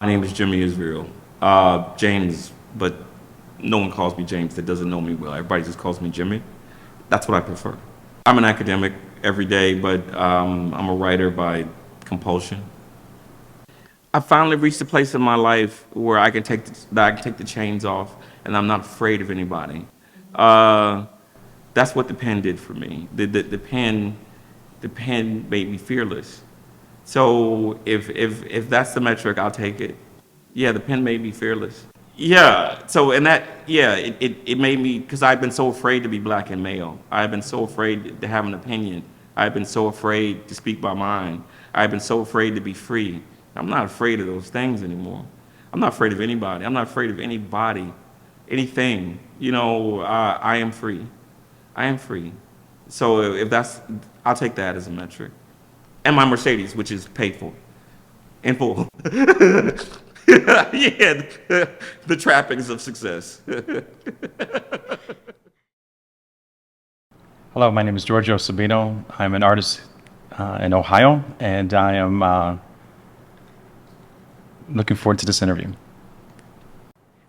My name is Jimmy Israel. James, but no one calls me James that doesn't know me well. Everybody just calls me Jimmy. That's what I prefer. I'm an academic every day, but I'm a writer by compulsion. I finally reached a place in my life where that I can take the chains off, and I'm not afraid of anybody. Uh, that's what the pen did for me. The pen made me fearless. So if that's the metric, I'll take it. Yeah, the pen made me fearless. Yeah. So and that yeah, it made me because I've been so afraid to be black and male. I've been so afraid to have an opinion. I've been so afraid to speak my mind. I've been so afraid to be free. I'm not afraid of those things anymore. I'm not afraid of anybody. I'm not afraid of anybody, anything. I am free. I am free. So if that's, I'll take that as a metric. And my Mercedes, which is paid for in full. Yeah, the trappings of success. Hello, my name is Giorgio Sabino. I'm an artist in Ohio, and I am looking forward to this interview.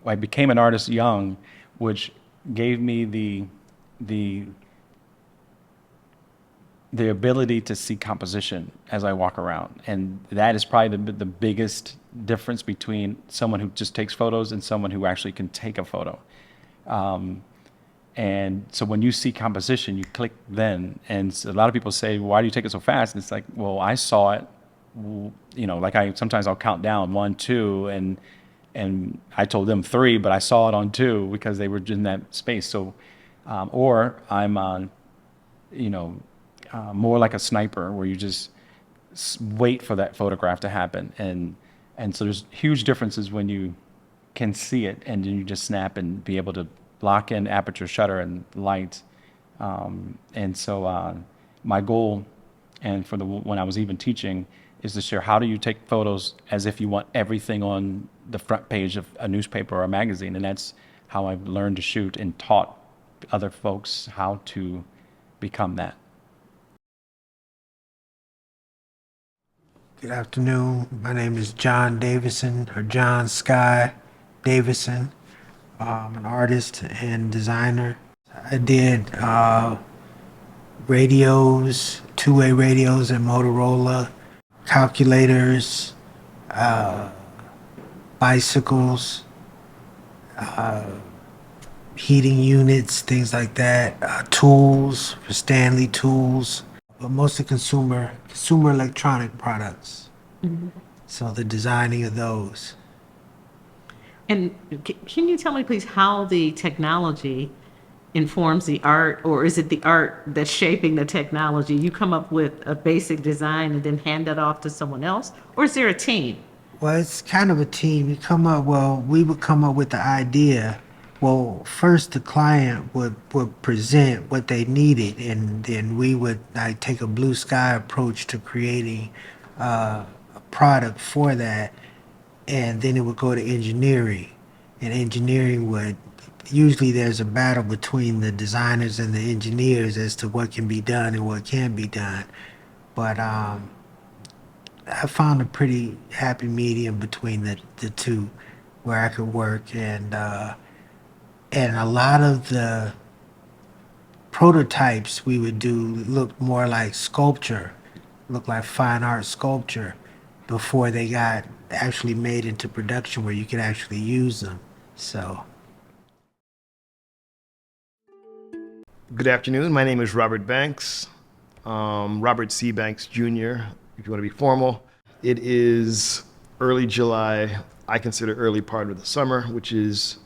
I became an artist young, which gave me the the ability to see composition as I walk around, and that is probably the biggest difference between someone who just takes photos and someone who actually can take a photo. And so when you see composition, you click then. And so a lot of people say, why do you take it so fast? And it's like, well, I saw it, like sometimes I'll count down 1, 2, and I told them 3, but I saw it on 2 because they were in that space. So, or I'm on, more like a sniper where you just wait for that photograph to happen. And so there's huge differences when you can see it and then you just snap and be able to lock in aperture, shutter, and light. And so my goal, and when I was even teaching, is to share how do you take photos as if you want everything on the front page of a newspaper or a magazine. And that's how I've learned to shoot and taught other folks how to become that. Good afternoon. My name is John Davison, or John Sky Davison. I'm an artist and designer. I did radios, two-way radios at Motorola, calculators, bicycles, heating units, things like that, tools for Stanley tools, but mostly consumer electronic products. So the designing of those. And can you tell me, please, how the technology informs the art, or is it the art that's shaping the technology? You come up with a basic design and then hand that off to someone else, or is there a team? Well, it's kind of a team. We would come up with the idea. Well, first the client would present what they needed, and then we would take a blue sky approach to creating a product for that, and then it would go to engineering. And engineering would, usually there's a battle between the designers and the engineers as to what can be done and what can't be done. But I found a pretty happy medium between the two where I could work, and a lot of the prototypes we would do looked more like sculpture, looked like fine art sculpture before they got actually made into production where you could actually use them. So. Good afternoon. My name is Robert Banks, Robert C. Banks Jr., if you want to be formal. It is early July. I consider early part of the summer, which is,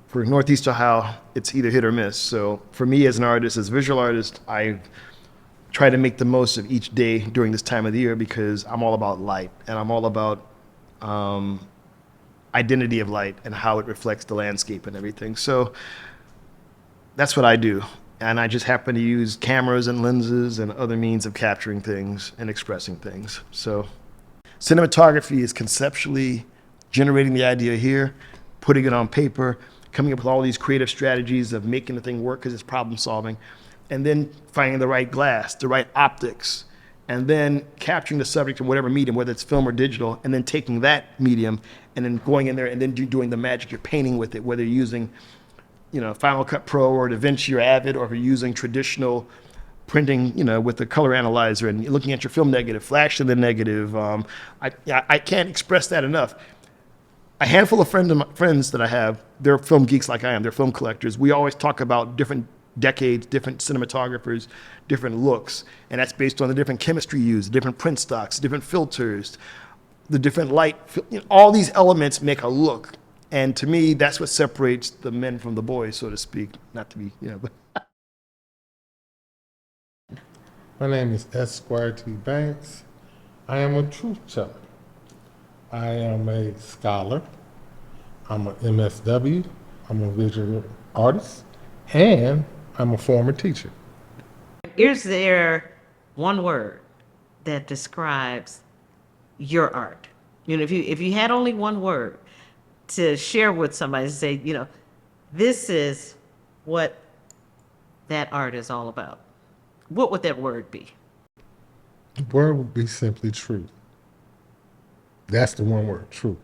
for Northeast Ohio, it's either hit or miss. So for me as an artist, as a visual artist, I try to make the most of each day during this time of the year because I'm all about light, and I'm all about identity of light and how it reflects the landscape and everything. So that's what I do. And I just happen to use cameras and lenses and other means of capturing things and expressing things. So cinematography is conceptually generating the idea here, putting it on paper, coming up with all these creative strategies of making the thing work because it's problem solving, and then finding the right glass, the right optics, and then capturing the subject in whatever medium, whether it's film or digital, and then taking that medium and then going in there and then doing the magic. You're painting with it, whether you're using, Final Cut Pro or DaVinci or Avid, or if you're using traditional printing, with the color analyzer and looking at your film negative, flash to the negative. I can't express that enough. A handful of friends that I have, they're film geeks like I am. They're film collectors. We always talk about different decades, different cinematographers, different looks, and that's based on the different chemistry used, the different print stocks, different filters, the different light. All these elements make a look, and to me, that's what separates the men from the boys, so to speak. Not to be, but. My name is Esquire T. Banks. I am a truth teller. I am a scholar. I'm an MSW. I'm a visual artist. And I'm a former teacher. Is there one word that describes your art? If you had only one word to share with somebody, say, this is what that art is all about, what would that word be? The word would be simply truth. That's the one word, truth.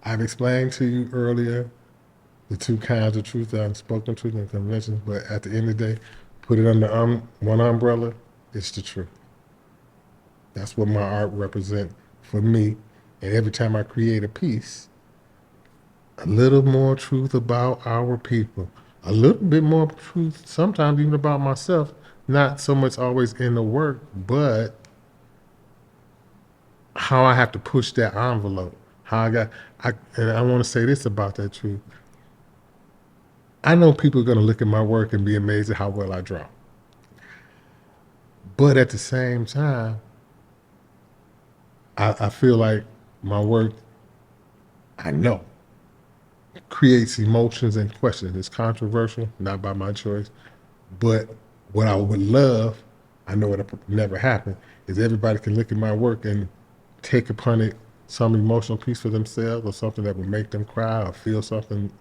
I've explained to you earlier the two kinds of truth that I've spoken to in the conventions, but at the end of the day, put it under one umbrella, it's the truth. That's what my art represents for me. And every time I create a piece, a little more truth about our people, a little bit more truth, sometimes even about myself, not so much always in the work, but how I have to push that envelope. And I want to say this about that truth. I know people are going to look at my work and be amazed at how well I draw. But at the same time, I feel like my work, I know, creates emotions and questions. It's controversial, not by my choice. But what I would love, I know it'll never happen, is everybody can look at my work and take upon it some emotional piece for themselves or something that would make them cry or feel something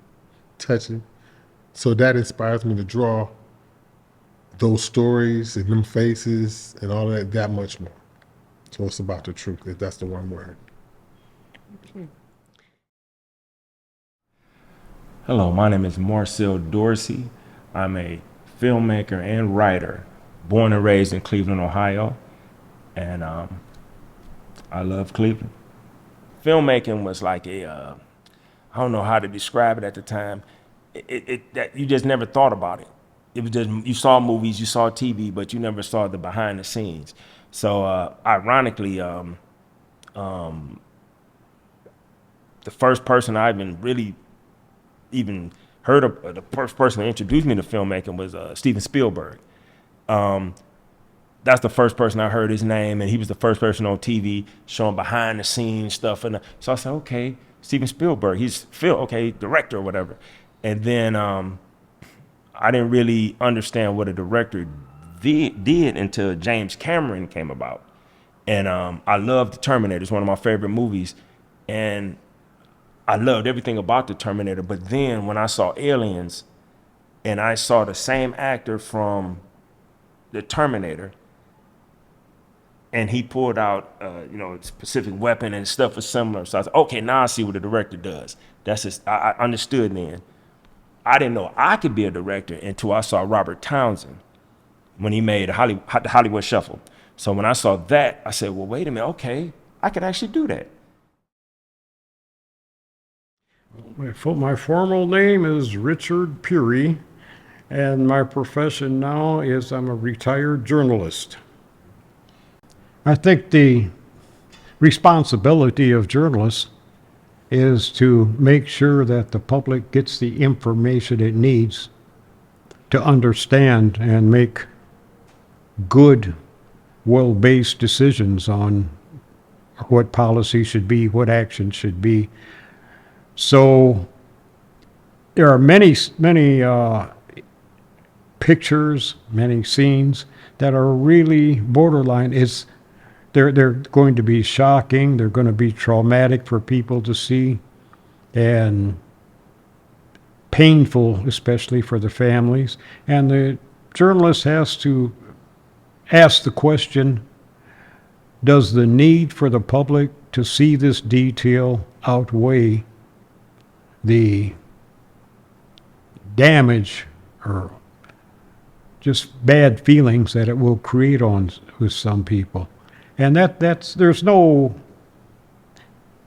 touching. So that inspires me to draw those stories and them faces and all that much more. So it's about the truth, if that's the one word. Hello, my name is Marcel Dorsey. I'm a filmmaker and writer, born and raised in Cleveland, Ohio, and I love Cleveland. Filmmaking was like I don't know how to describe it at the time. That you just never thought about it. It was just, you saw movies, you saw TV, but you never saw the behind the scenes. So ironically, the first person I even heard of, the first person that introduced me to filmmaking was Steven Spielberg. That's the first person I heard his name, and he was the first person on TV showing behind the scenes stuff. And so I said, okay, Steven Spielberg, he's director or whatever. And then I didn't really understand what a director did until James Cameron came about. And I loved The Terminator. It's one of my favorite movies. And I loved everything about The Terminator. But then when I saw Aliens and I saw the same actor from The Terminator, and he pulled out, a specific weapon and stuff was similar. So I said, okay, now I see what the director does. That's just, I understood then. I didn't know I could be a director until I saw Robert Townsend when he made the Hollywood Shuffle. So when I saw that, I said, well, wait a minute, okay, I could actually do that. My formal name is Richard Peary, and my profession now is I'm a retired journalist. I think the responsibility of journalists is to make sure that the public gets the information it needs to understand and make good, well-based decisions on what policy should be, what action should be. So there are many pictures, many scenes that are really borderline. They're going to be shocking. They're going to be traumatic for people to see, and painful, especially for the families. And the journalist has to ask the question, does the need for the public to see this detail outweigh the damage or just bad feelings that it will create on with some people? And that's there's no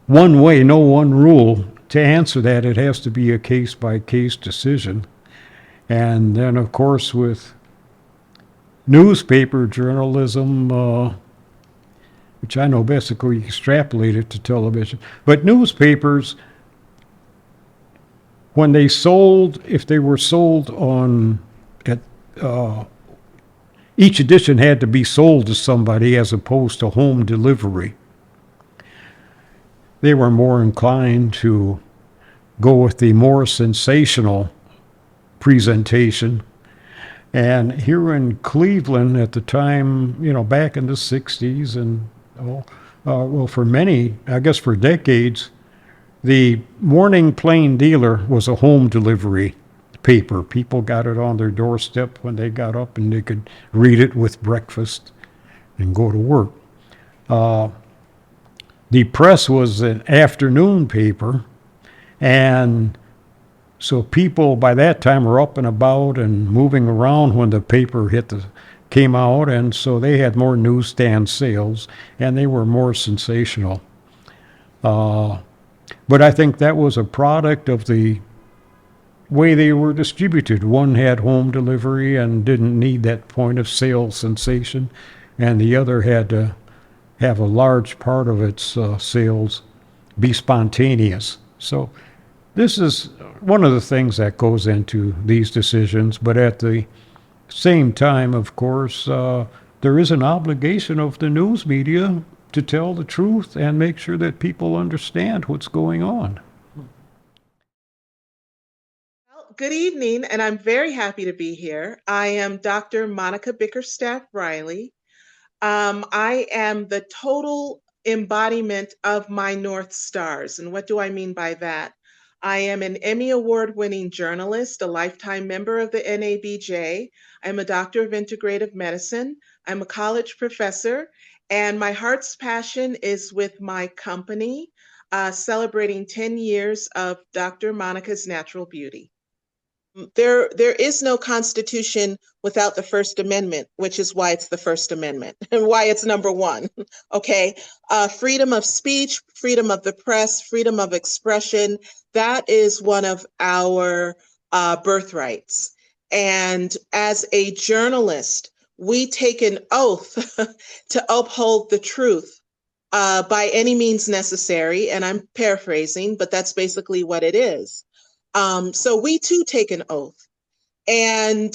one way, no one rule to answer that. It has to be a case by case decision. And then, of course, with newspaper journalism, which I know basically extrapolated to television, but newspapers, when they sold, if they were sold on, at, each edition had to be sold to somebody as opposed to home delivery. They were more inclined to go with the more sensational presentation. And here in Cleveland at the time, back in the 60s and, well, for many, I guess for decades, the Morning Plain Dealer was a home delivery paper. People got it on their doorstep when they got up and they could read it with breakfast and go to work. The Press was an afternoon paper, and so people by that time were up and about and moving around when the paper came out, and so they had more newsstand sales, and they were more sensational. But I think that was a product of the way they were distributed. One had home delivery and didn't need that point of sale sensation, and the other had to have a large part of its sales be spontaneous. So this is one of the things that goes into these decisions, but at the same time, of course, there is an obligation of the news media to tell the truth and make sure that people understand what's going on. Well, good evening, and I'm very happy to be here. I am Dr. Monica Bickerstaff Riley. I am the total embodiment of my North Stars. And what do I mean by that? I am an Emmy Award winning journalist, a lifetime member of the NABJ. I'm a doctor of integrative medicine. I'm a college professor, and my heart's passion is with my company, celebrating 10 years of Dr. Monica's Natural Beauty. There is no constitution without the First Amendment, which is why it's the First Amendment and why it's number one. Okay, freedom of speech, freedom of the press, freedom of expression. That is one of our birthrights. And as a journalist, we take an oath to uphold the truth by any means necessary. And I'm paraphrasing, but that's basically what it is. So we too take an oath. And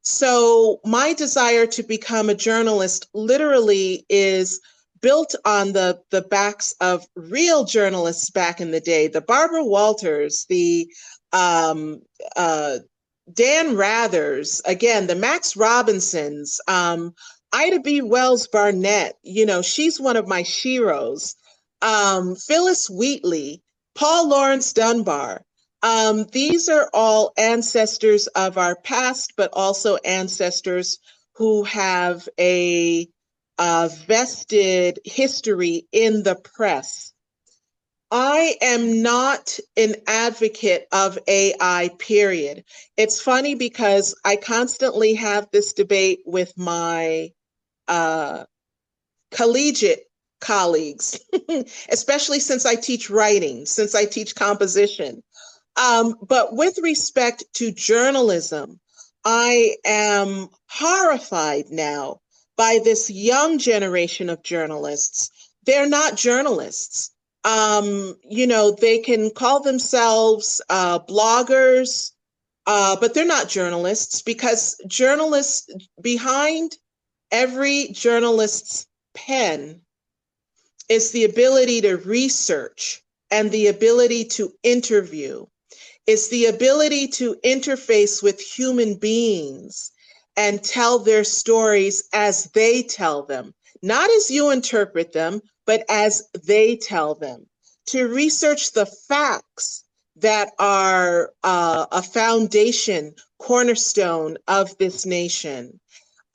so my desire to become a journalist literally is built on the backs of real journalists back in the day, the Barbara Walters, the Dan Rathers, again, the Max Robinsons, Ida B. Wells Barnett, she's one of my sheroes, Phyllis Wheatley, Paul Laurence Dunbar. These are all ancestors of our past, but also ancestors who have a vested history in the press. I am not an advocate of AI, period. It's funny because I constantly have this debate with my collegiate colleagues, especially since I teach writing, since I teach composition. But with respect to journalism, I am horrified now by this young generation of journalists. They're not journalists. They can call themselves bloggers, but they're not journalists, because journalists, behind every journalist's pen is the ability to research and the ability to interview. It's the ability to interface with human beings and tell their stories as they tell them, not as you interpret them, but as they tell them. To research the facts that are a foundation, cornerstone of this nation.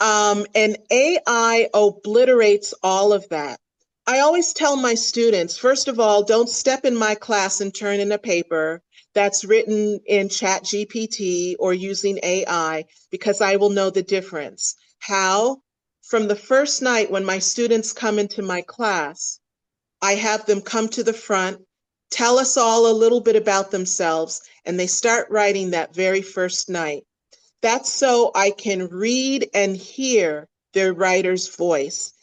And AI obliterates all of that. I always tell my students, first of all, don't step in my class and turn in a paper that's written in Chat GPT or using AI, because I will know the difference. How? From the first night when my students come into my class, I have them come to the front, tell us all a little bit about themselves, and they start writing that very first night. That's so I can read and hear their writer's voice.